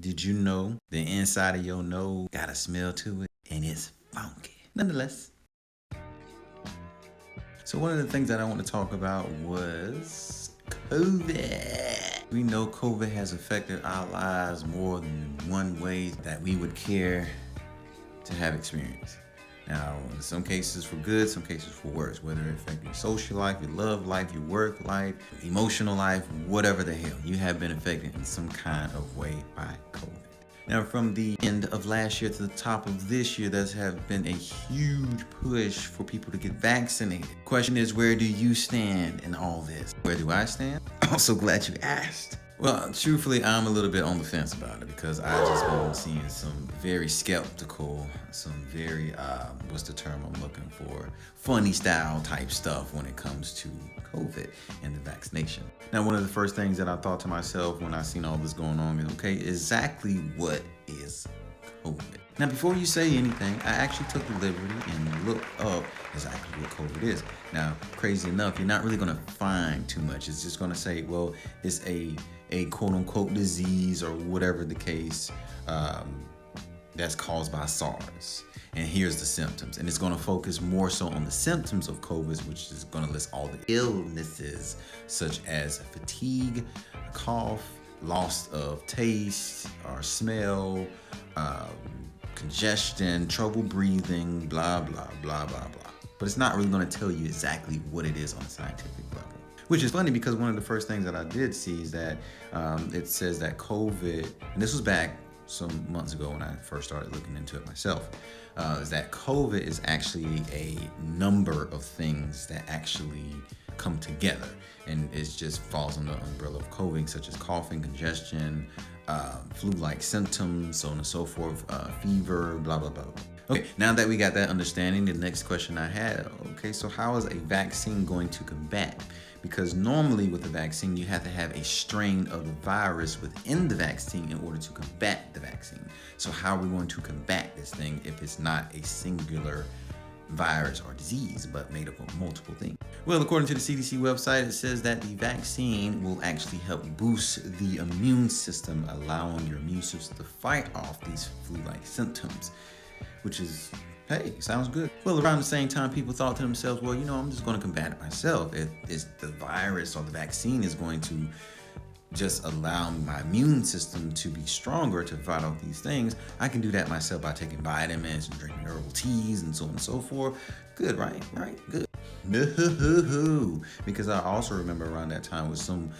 Did you know the inside of your nose got a smell to it and it's funky? Nonetheless, so one of the things that I want to talk about was COVID. We know COVID has affected our lives more than one way that we would care to have experience. Now, in some cases for good, some cases for worse, whether it affects your social life, your love life, your work life, emotional life, whatever the hell, you have been affected in some kind of way by COVID. Now, from the end of last year to the top of this year, there's have been a huge push for people to get vaccinated. Question is, where do you stand in all this? Where do I stand? I'm so glad you asked. Well, truthfully, I'm a little bit on the fence about it because I just been seeing some very skeptical, some very, what's the term I'm looking for? Funny style type stuff when it comes to COVID and the vaccination. Now, one of the first things that I thought to myself when I seen all this going on is, okay, exactly what is COVID? Now, before you say anything, I actually took the liberty and looked up exactly what COVID is. Now, crazy enough, you're not really gonna find too much. It's just gonna say, well, it's a quote unquote disease or whatever the case that's caused by SARS. And here's the symptoms. And it's gonna focus more so on the symptoms of COVID, which is gonna list all the illnesses such as fatigue, cough, loss of taste or smell, congestion, trouble breathing, blah, blah, blah, blah, blah. But it's not really gonna tell you exactly what it is on a scientific level. Which is funny because one of the first things that I did see is that it says that COVID, and this was back some months ago when I first started looking into it myself, is that COVID is actually a number of things that actually come together. And it just falls under the umbrella of COVID, such as coughing, congestion, flu-like symptoms, so on and so forth, fever, blah, blah, blah. Okay, now that we got that understanding, the next question I had, okay, so how is a vaccine going to combat? Because normally with a vaccine, you have to have a strain of the virus within the vaccine in order to combat the vaccine. So how are we going to combat this thing if it's not a singular virus or disease, but made up of multiple things? Well, according to the CDC website, it says that the vaccine will actually help boost the immune system, allowing your immune system to fight off these flu-like symptoms, which is, hey, sounds good. Well, around the same time, people thought to themselves, well, I'm just going to combat it myself. If it's the virus or the vaccine is going to just allow my immune system to be stronger to fight off these things, I can do that myself by taking vitamins and drinking herbal teas and so on and so forth. Good, right? Right, good. No, because I also remember around that time with some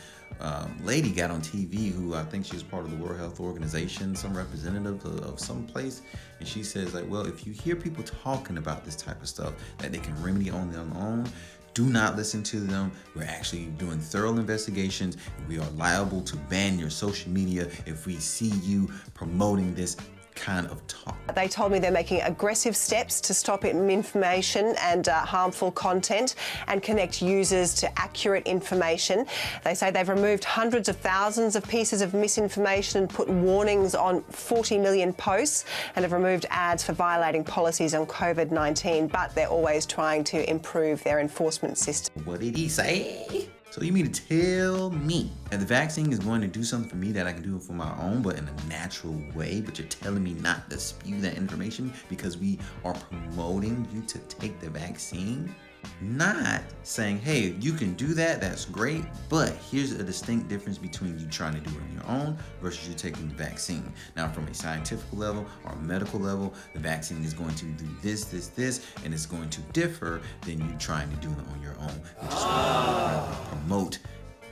lady got on TV who I think she was part of the World Health Organization, some representative of some place, and she says like, well, if you hear people talking about this type of stuff that they can remedy on their own, do not listen to them. We're actually doing thorough investigations. We are liable to ban your social media if we see you promoting this kind of talk. They told me they're making aggressive steps to stop misinformation and harmful content and connect users to accurate information. They say they've removed hundreds of thousands of pieces of misinformation and put warnings on 40 million posts and have removed ads for violating policies on COVID-19, but they're always trying to improve their enforcement system. What did he say? So you mean to tell me that the vaccine is going to do something for me that I can do for my own, but in a natural way, but you're telling me not to spew that information because we are promoting you to take the vaccine? Not saying, hey, you can do that, that's great, but here's a distinct difference between you trying to do it on your own versus you taking the vaccine. Now, from a scientific level or medical level, the vaccine is going to do this, this, this, and it's going to differ than you trying to do it on your own, which is why I promote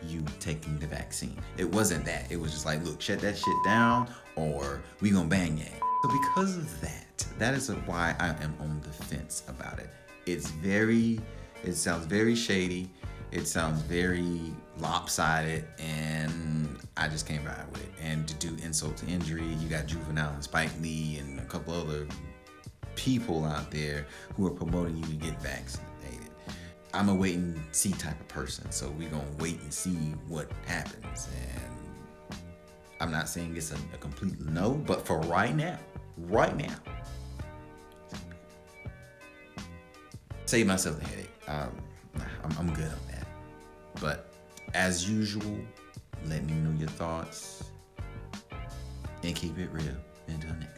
you taking the vaccine. It wasn't that. It was just like, look, shut that shit down or we gonna bang you. So because of that, that is why I am on the fence about it. It sounds very shady, it sounds very lopsided, and I just can't ride with it. And to do insult to injury, you got Juvenile and Spike Lee and a couple other people out there who are promoting you to get vaccinated. I'm a wait and see type of person, so we're gonna wait and see what happens. And I'm not saying it's a complete no, but for right now, save myself the headache. I'm good on that. But as usual, let me know your thoughts. and keep it real. Until next time.